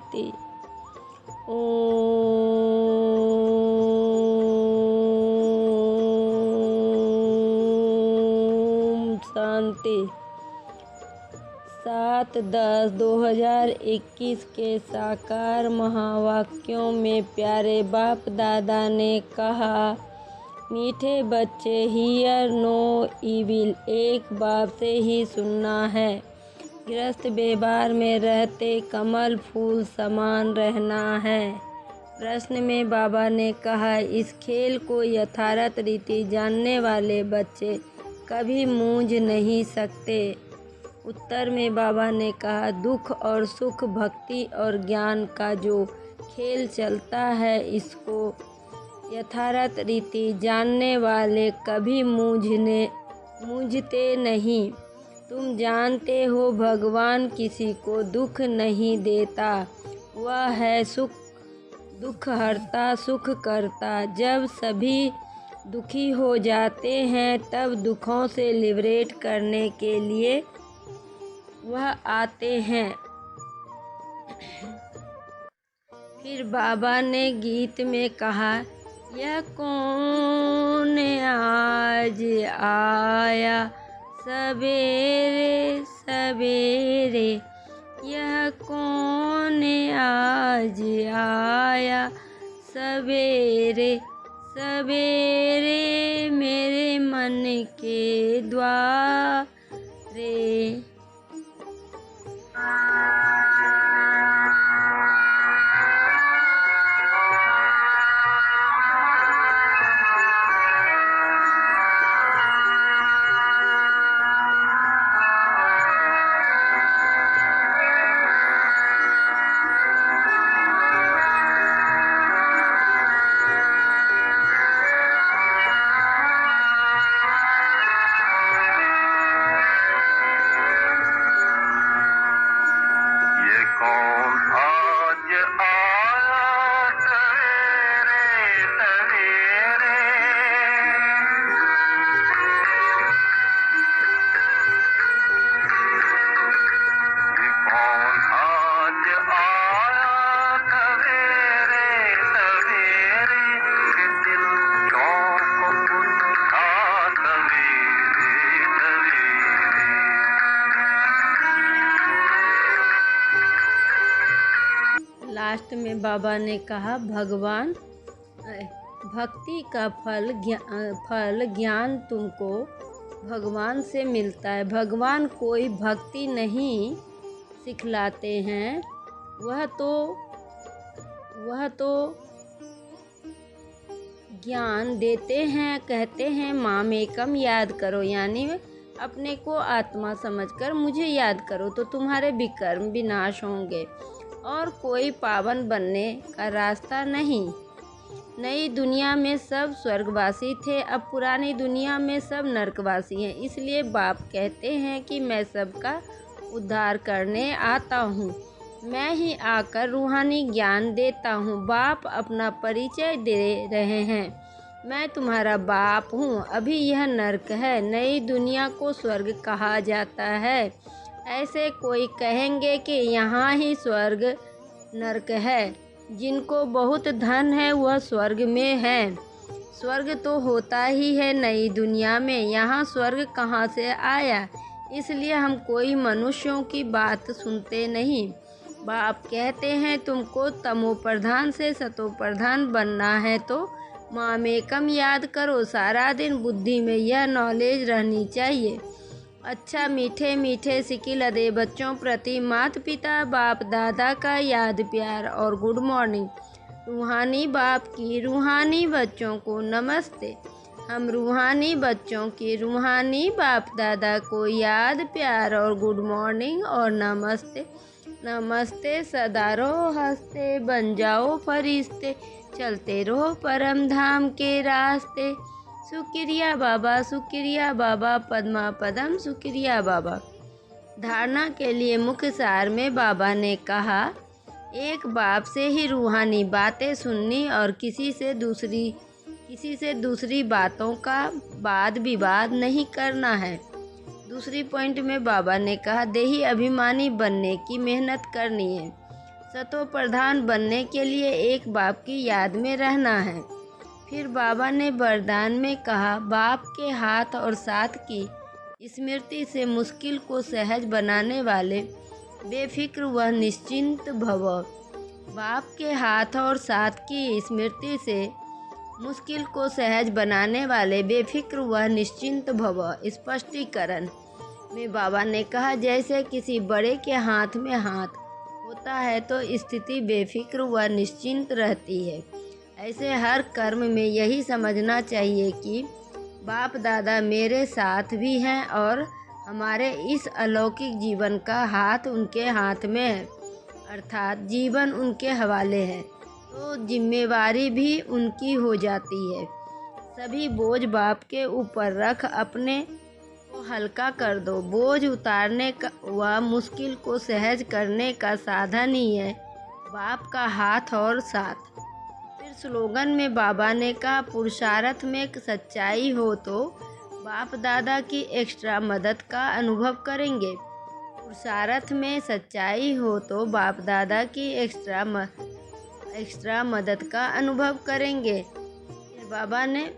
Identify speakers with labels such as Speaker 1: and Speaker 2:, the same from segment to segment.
Speaker 1: शांति। ओम शांति। 7/10/2021 के साकार महावाक्यों में प्यारे बाप दादा ने कहा, मीठे बच्चे, हियर नो इविल, एक बाप से ही सुनना है। गृहस्थ व्यवहार में रहते कमल फूल समान रहना है। प्रश्न में बाबा ने कहा, इस खेल को यथार्थ रीति जानने वाले बच्चे कभी मूंझ नहीं सकते। उत्तर में बाबा ने कहा, दुख और सुख, भक्ति और ज्ञान का जो खेल चलता है, इसको यथार्थ रीति जानने वाले कभी मूंझते नहीं। तुम जानते हो, भगवान किसी को दुख नहीं देता, वह है दुख हरता, सुख करता। जब सभी दुखी हो जाते हैं, तब दुखों से लिबरेट करने के लिए वह आते हैं। फिर बाबा ने गीत में कहा, यह कौन आज आया सवेरे सवेरे, यह कौन आज आया सवेरे सवेरे, मेरे मन के द्वारे। लास्ट में बाबा ने कहा, भक्ति का फल ज्ञान तुमको भगवान से मिलता है। भगवान कोई भक्ति नहीं सिखलाते हैं, वह तो ज्ञान देते हैं। कहते हैं, माम एकम याद करो, यानी अपने को आत्मा समझकर मुझे याद करो तो तुम्हारे विकर्म विनाश होंगे और कोई पावन बनने का रास्ता नहीं। नई दुनिया में सब स्वर्गवासी थे, अब पुरानी दुनिया में सब नरकवासी हैं। इसलिए बाप कहते हैं कि मैं सबका उद्धार करने आता हूँ, मैं ही आकर रूहानी ज्ञान देता हूँ। बाप अपना परिचय दे रहे हैं, मैं तुम्हारा बाप हूँ। अभी यह नरक है, नई दुनिया को स्वर्ग कहा जाता है। ऐसे कोई कहेंगे कि यहाँ ही स्वर्ग नरक है। जिनको बहुत धन है वह स्वर्ग में है। स्वर्ग तो होता ही है नई दुनिया में, यहाँ स्वर्ग कहाँ से आया? इसलिए हम कोई मनुष्यों की बात सुनते नहीं। बाप कहते हैं, तुमको तमो प्रधान से सतो प्रधान बनना है तो मामेकम याद करो। सारा दिन बुद्धि में यह नॉलेज रहनी चाहिए। अच्छा, मीठे मीठे सिकिल अदे बच्चों प्रति माता पिता बाप दादा का याद प्यार और गुड मॉर्निंग। रूहानी बाप की रूहानी बच्चों को नमस्ते। हम रूहानी बच्चों की रूहानी बाप दादा को याद प्यार और गुड मॉर्निंग और नमस्ते। नमस्ते, सदा रहो हंसते, बन जाओ फरिश्ते, चलते रहो परम धाम के रास्ते। शुक्रिया बाबा, पद्मा पदम शुक्रिया बाबा। धारणा के लिए मुख्य सार में बाबा ने कहा, एक बाप से ही रूहानी बातें सुननी और किसी से दूसरी बातों का वाद विवाद नहीं करना है। दूसरी पॉइंट में बाबा ने कहा, देही अभिमानी बनने की मेहनत करनी है। सतो प्रधान बनने के लिए एक बाप की याद में रहना है। फिर बाबा ने वरदान में कहा, बाप के हाथ और साथ की स्मृति से मुश्किल को सहज बनाने वाले बेफिक्र व निश्चिंत भव। बाप के हाथ और साथ की स्मृति से मुश्किल को सहज बनाने वाले बेफिक्र व निश्चिंत भव। स्पष्टीकरण में बाबा ने कहा, जैसे किसी बड़े के हाथ में हाथ होता है तो स्थिति बेफिक्र व निश्चिंत रहती है, ऐसे हर कर्म में यही समझना चाहिए कि बाप दादा मेरे साथ भी हैं और हमारे इस अलौकिक जीवन का हाथ उनके हाथ में है, अर्थात जीवन उनके हवाले है तो जिम्मेवारी भी उनकी हो जाती है। सभी बोझ बाप के ऊपर रख अपने को हल्का कर दो। बोझ उतारने का व मुश्किल को सहज करने का साधन ही है बाप का हाथ और साथ। फिर स्लोगन में बाबा ने कहा, पुरुषार्थ में सच्चाई हो तो बाप दादा की एक्स्ट्रा मदद का अनुभव करेंगे। पुरुषार्थ में सच्चाई हो तो बाप दादा की एक्स्ट्रा मदद का अनुभव करेंगे। फिर बाबा ने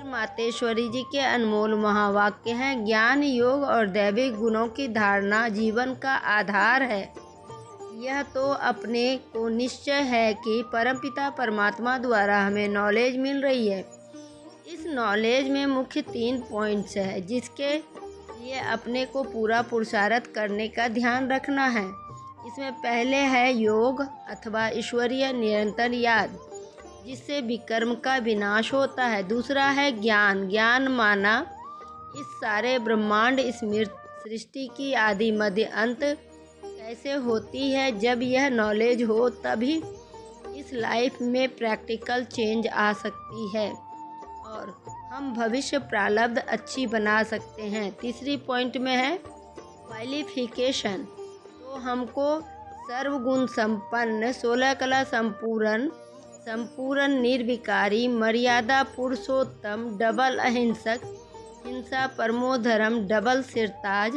Speaker 1: मातेश्वरी जी के अनमोल महावाक्य हैं, ज्ञान योग और दैविक गुणों की धारणा जीवन का आधार है। यह तो अपने को निश्चय है कि परमपिता परमात्मा द्वारा हमें नॉलेज मिल रही है। इस नॉलेज में मुख्य 3 पॉइंट्स है जिसके लिए अपने को पूरा पुरुषार्थ करने का ध्यान रखना है। इसमें पहले है योग अथवा ईश्वरीय निरंतर याद, जिससे विकर्म का विनाश होता है। दूसरा है ज्ञान। ज्ञान माना इस सारे ब्रह्मांड सृष्टि की आदि मध्य अंत कैसे होती है। जब यह नॉलेज हो तभी इस लाइफ में प्रैक्टिकल चेंज आ सकती है और हम भविष्य प्रारब्ध अच्छी बना सकते हैं। तीसरी पॉइंट में है क्वालिफिकेशन। तो हमको सर्वगुण संपन्न 16 कला संपूर्ण निर्विकारी मर्यादा पुरुषोत्तम डबल अहिंसक हिंसा परमो धर्म डबल सिरताज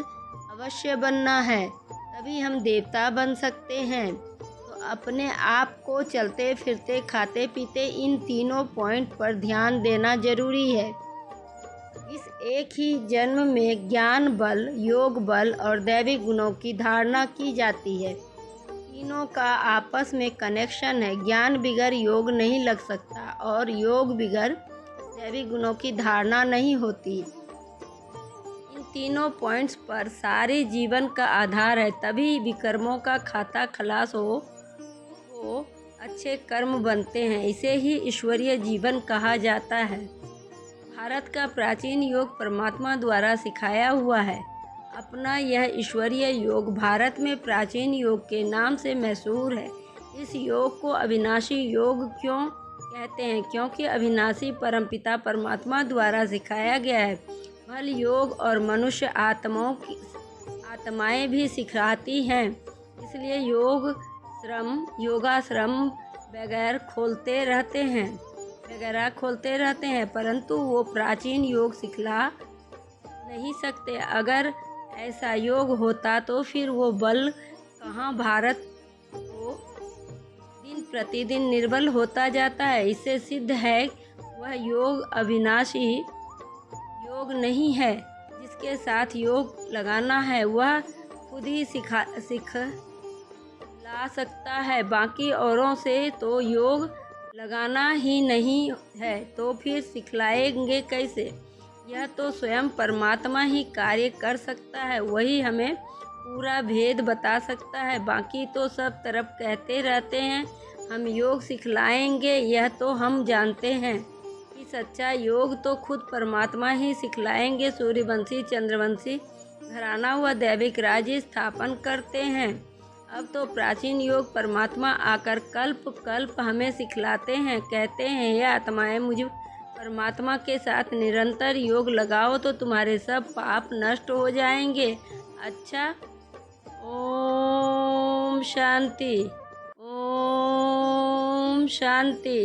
Speaker 1: अवश्य बनना है, तभी हम देवता बन सकते हैं। तो अपने आप को चलते फिरते खाते पीते इन तीनों पॉइंट पर ध्यान देना जरूरी है। इस एक ही जन्म में ज्ञान बल, योग बल और दैविक गुणों की धारणा की जाती है। तीनों का आपस में कनेक्शन है। ज्ञान बिगर योग नहीं लग सकता और योग बिगर दैविक गुणों की धारणा नहीं होती। इन तीनों पॉइंट्स पर सारे जीवन का आधार है, तभी विकर्मों का खाता खलास हो तो अच्छे कर्म बनते हैं। इसे ही ईश्वरीय जीवन कहा जाता है। भारत का प्राचीन योग परमात्मा द्वारा सिखाया हुआ है। अपना यह ईश्वरीय योग भारत में प्राचीन योग के नाम से मशहूर है। इस योग को अविनाशी योग क्यों कहते हैं? क्योंकि अविनाशी परमपिता परमात्मा द्वारा सिखाया गया है। फल योग और मनुष्य आत्माएं भी सिखाती हैं, इसलिए योगाश्रम वगैरह खोलते रहते हैं, परंतु वो प्राचीन योग सिखला नहीं सकते। अगर ऐसा योग होता तो फिर वो बल कहाँ? भारत तो दिन प्रतिदिन निर्बल होता जाता है। इससे सिद्ध है वह योग अविनाशी योग नहीं है। जिसके साथ योग लगाना है वह खुद ही सिखला सकता है। बाकी औरों से तो योग लगाना ही नहीं है तो फिर सिखलाएंगे कैसे? यह तो स्वयं परमात्मा ही कार्य कर सकता है, वही हमें पूरा भेद बता सकता है। बाकी तो सब तरफ कहते रहते हैं हम योग सिखलाएंगे। यह तो हम जानते हैं कि सच्चा योग तो खुद परमात्मा ही सिखलाएंगे। सूर्यवंशी चंद्रवंशी घराना व दैविक राज्य स्थापन करते हैं। अब तो प्राचीन योग परमात्मा आकर कल्प कल्प हमें सिखलाते हैं। कहते हैं, यह आत्माएं मुझे परमात्मा के साथ निरंतर योग लगाओ तो तुम्हारे सब पाप नष्ट हो जाएंगे। अच्छा, ओम शांति, ओम शांति।